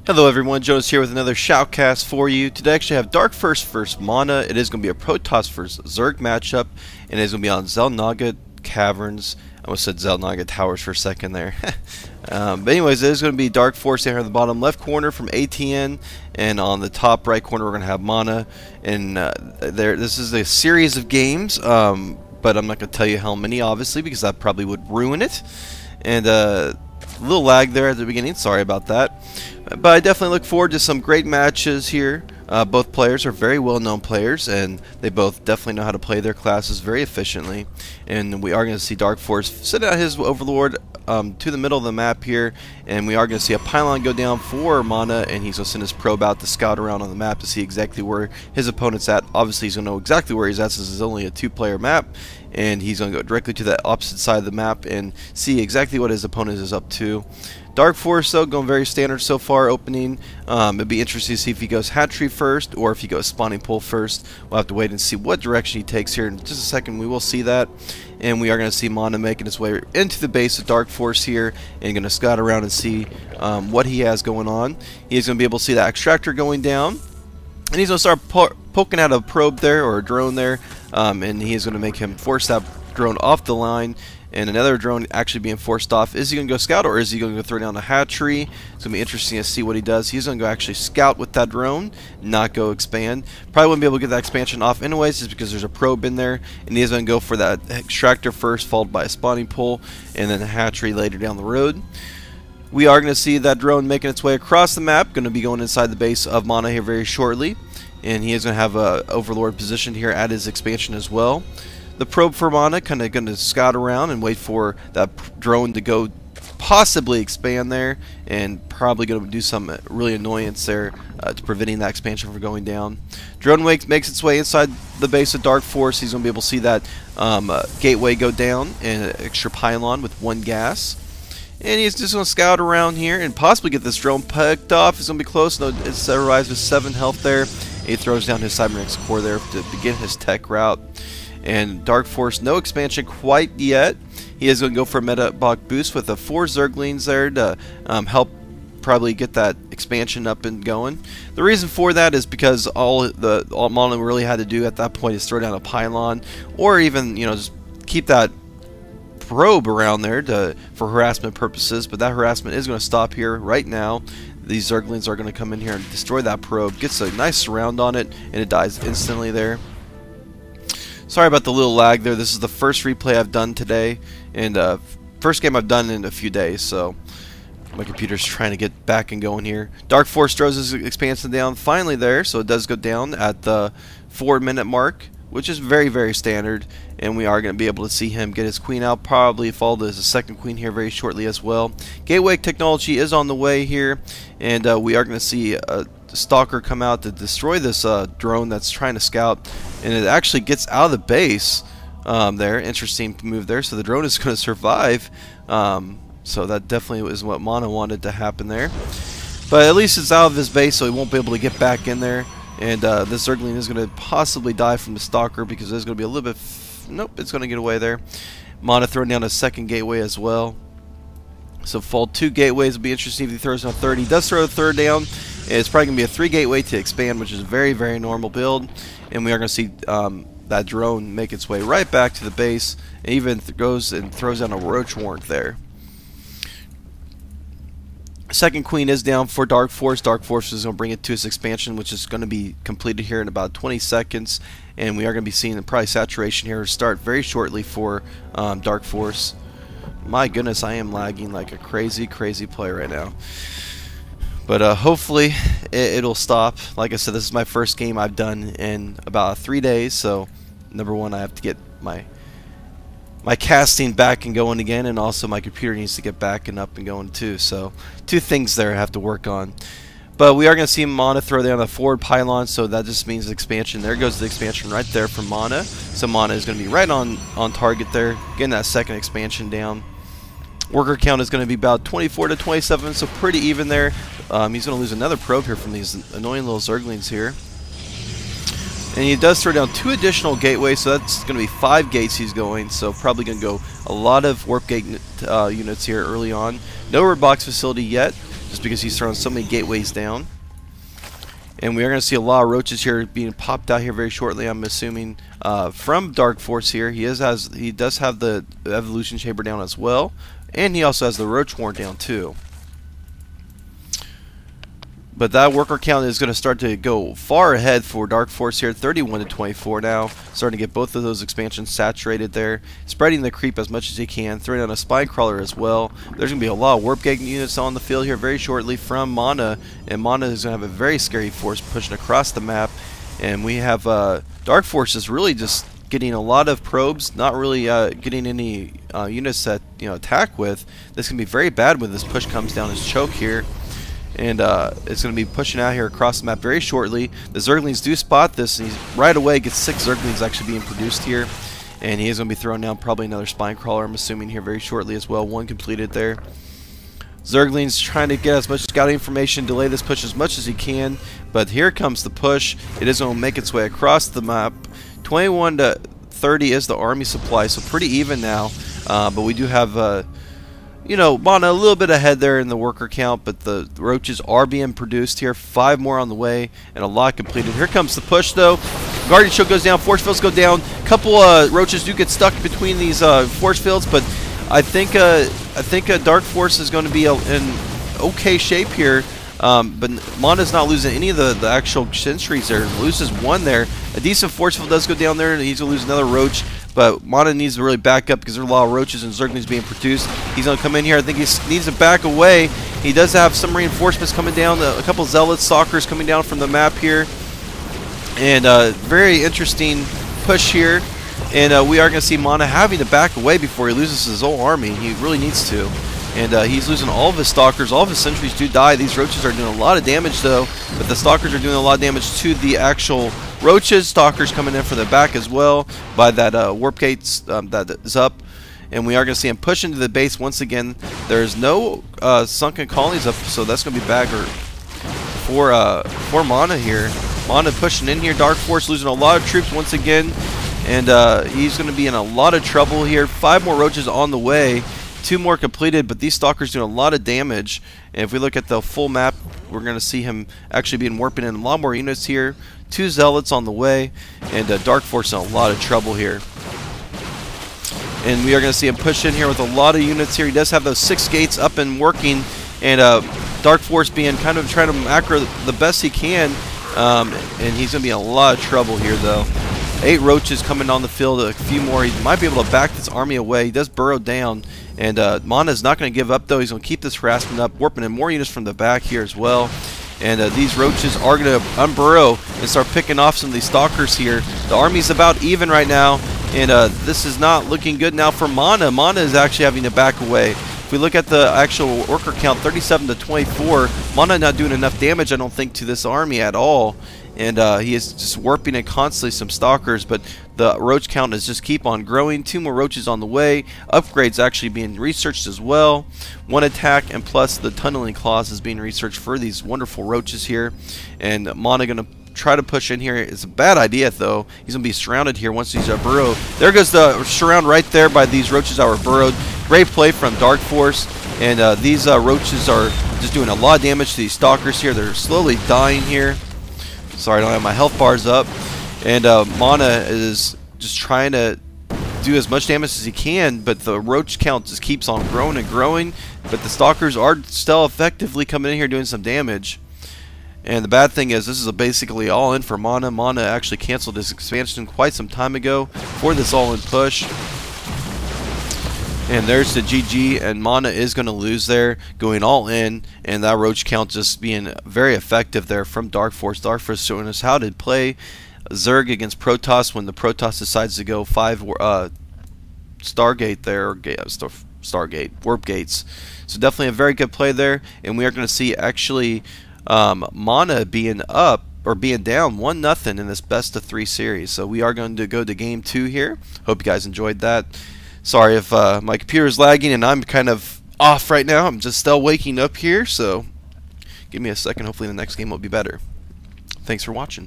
Hello everyone, Jonas here with another shoutcast for you. Today I actually have Darkforce versus Mana. It is going to be a Protoss versus Zerg matchup, and it is going to be on Xel'Naga Caverns. I almost said Xel'Naga Towers for a second there. But anyways, it is going to be Darkforce down here in the bottom left corner from aTn, and on the top right corner we're going to have Mana. And this is a series of games, but I'm not going to tell you how many, obviously, because that probably would ruin it. And a little lag there at the beginning, sorry about that. But I definitely look forward to some great matches here. Both players are very well-known players, and they both definitely know how to play their classes very efficiently. And we are going to see Darkforce send out his Overlord to the middle of the map here, and we are going to see a pylon go down for Mana, and he's going to send his probe out to scout around on the map to see exactly where his opponent's at. Obviously, he's going to know exactly where he's at since it's only a two-player map, and he's going to go directly to the opposite side of the map and see exactly what his opponent is up to. Darkforce, though, going very standard so far, opening. It'd be interesting to see if he goes hatchery first or if he goes spawning pool first. We'll have to wait and see what direction he takes here. In just a second, we will see that. And we are going to see Mana making his way into the base of Darkforce here and going to scout around and see what he has going on. He's going to be able to see that extractor going down. And he's going to start poking out a probe there, or a drone there. And he is going to make him force that drone off the line. And another drone actually being forced off. Is he going to go scout, or is he going to go throw down a hatchery? It's going to be interesting to see what he does. He's going to go actually scout with that drone, not go expand. Probably wouldn't be able to get that expansion off anyways, just because there's a probe in there. And he's going to go for that extractor first, followed by a spawning pool, and then a hatchery later down the road. We are going to see that drone making its way across the map. Going to be going inside the base of Mana here very shortly. And he is going to have a Overlord positioned here at his expansion as well. The probe for Mana kind of going to scout around and wait for that drone to go possibly expand there, and probably going to do some really annoyance there to preventing that expansion from going down. Drone makes its way inside the base of Darkforce. He's going to be able to see that gateway go down and an extra pylon with one gas. And he's just going to scout around here and possibly get this drone picked off. He's going to be close. No, it arrives with 7 health there. He throws down his Cybernetics core there to begin his tech route. And Darkforce, no expansion quite yet. He is going to go for a metabolic boost with the 4 Zerglings there to help probably get that expansion up and going. The reason for that is because all Mana really had to do at that point is throw down a pylon, or even, you know, just keep that probe around there for harassment purposes. But that harassment is going to stop here right now. These Zerglings are going to come in here and destroy that probe. Gets a nice surround on it, and it dies instantly there. Sorry about the little lag there. This is the first replay I've done today, and first game I've done in a few days, so my computer's trying to get back and going here. Darkforce throws his expansion down finally there, so it does go down at the 4-minute mark, which is very, very standard, and we are going to be able to see him get his queen out, probably followed as a second queen here very shortly as well. Gateway technology is on the way here, and we are going to see a stalker come out to destroy this drone that's trying to scout, and it actually gets out of the base there. Interesting move there. So the drone is going to survive, so that definitely is what Mana wanted to happen there. But at least it's out of his base, so he won't be able to get back in there. And this Zergling is going to possibly die from the stalker, because there's going to be a little bit nope, it's going to get away there. Mana throwing down a second gateway as well. So fold 2 gateways. Will be interesting if he throws down a third. He does throw a third down. It's probably going to be a 3 gateway to expand, which is a very, very normal build. And we are going to see that drone make its way right back to the base. It even goes and throws down a roach warrant there. Second queen is down for Darkforce. Darkforce is going to bring it to its expansion, which is going to be completed here in about 20 seconds. And we are going to be seeing the probably saturation here start very shortly for Darkforce. My goodness, I am lagging like a crazy, crazy player right now. But hopefully it'll stop. Like I said, this is my first game I've done in about 3 days. So, number one, I have to get my casting back and going again, and also my computer needs to get back and up and going too. So, 2 things there I have to work on. But we are going to see Mana throw down a forward pylon, so that just means expansion. There goes the expansion right there from Mana. So Mana is going to be right on target there, getting that second expansion down. Worker count is going to be about 24 to 27, so pretty even there. He's going to lose another probe here from these annoying little Zerglings here. And he does throw down 2 additional gateways, so that's going to be 5 gates he's going. So probably going to go a lot of warp gate units here early on. No robotics facility yet. just because he's throwing so many gateways down. And we are going to see a lot of roaches here being popped out here very shortly, I'm assuming, from aTnDarkforce here. He does have the evolution chamber down as well, and he also has the roach warren down too. But that worker count is going to start to go far ahead for aTnDarkforce here, 31 to 24 now. Starting to get both of those expansions saturated there. Spreading the creep as much as he can, throwing out a spine crawler as well. There's going to be a lot of warp gate units on the field here very shortly from Mana, and Mana is going to have a very scary force pushing across the map. And we have aTnDarkforce is really just getting a lot of probes, not really getting any units that attack with. This can be very bad when this push comes down his choke here. And it's going to be pushing out here across the map very shortly. The Zerglings do spot this, and he's right away gets 6 Zerglings actually being produced here. And he is going to be throwing down probably another spine crawler, I'm assuming, here very shortly as well. 1 completed there. Zerglings trying to get as much scouting information, delay this push as much as he can. But here comes the push. It is going to make its way across the map. 21 to 30 is the army supply, so pretty even now. But we do have Mana a little bit ahead there in the worker count, but the roaches are being produced here. 5 more on the way, and a lot completed. Here comes the push, though. Guardian Shield goes down, force fields go down. A couple roaches do get stuck between these force fields, but I think aTnDarkforce is going to be in okay shape here. But Mana's not losing any of the actual sentries there. Loses 1 there. A decent force field does go down there, and he's going to lose another roach. But Mana needs to really back up because there are a lot of roaches and Zerglings being produced. He's going to come in here. I think he needs to back away. He does have some reinforcements coming down. A couple Zealot Stalkers coming down from the map here. And very interesting push here. And we are going to see Mana having to back away before he loses his whole army. He really needs to. And he's losing all of his Stalkers. All of his sentries do die. These roaches are doing a lot of damage, though. But the Stalkers are doing a lot of damage to the actual roaches. Stalkers coming in from the back as well by that warp gates that is up. And we are going to see him push into the base once again. There's no sunken colonies up, so that's going to be bad for Mana here. Mana pushing in here. aTnDarkforce losing a lot of troops once again. And he's going to be in a lot of trouble here. 5 more roaches on the way. 2 more completed, but these Stalkers doing a lot of damage. And if we look at the full map, we're going to see him actually being warping in a lot more units here. 2 Zealots on the way, and aTnDarkforce in a lot of trouble here. And we are going to see him push in here with a lot of units here. He does have those 6 gates up and working, and aTnDarkforce being kind of trying to macro the best he can. And he's going to be in a lot of trouble here, though. 8 roaches coming on the field, a few more. He might be able to back this army away. He does burrow down. And Mana is not going to give up, though. He's going to keep this harassment up, warping in more units from the back here as well. And these roaches are going to unburrow and start picking off some of these Stalkers here. The army's about even right now, and this is not looking good now for Mana. Mana is actually having to back away. If we look at the actual worker count, 37 to 24, Mana not doing enough damage, I don't think, to this army at all. And he is just warping in constantly some Stalkers, but the roach count is just keep on growing. 2 more roaches on the way. Upgrades actually being researched as well. 1 attack, and plus the tunneling claws is being researched for these wonderful roaches here. And Mana going to try to push in here. It's a bad idea, though. He's going to be surrounded here once he's burrowed. There goes the surround right there by these roaches that were burrowed. Great play from aTnDarkforce. And these roaches are just doing a lot of damage to these Stalkers here. They're slowly dying here. Sorry, I don't have my health bars up. And Mana is just trying to do as much damage as he can, but the roach count just keeps on growing and growing. But the Stalkers are still effectively coming in here doing some damage. And the bad thing is, this is basically all in for Mana. Mana actually canceled his expansion quite some time ago for this all-in push. And there's the GG, and Mana is going to lose there, going all in, and that roach count just being very effective there from aTnDarkforce. aTnDarkforce showing us how to play Zerg against Protoss when the Protoss decides to go 5 Stargate there, or Stargate, Warp Gates. So definitely a very good play there, and we are going to see actually Mana being up, or being down 1-0 in this best of 3 series. So we are going to go to game 2 here. Hope you guys enjoyed that. Sorry if my computer is lagging and I'm kind of off right now. I'm just still waking up here, so give me a second. Hopefully the next game will be better. Thanks for watching.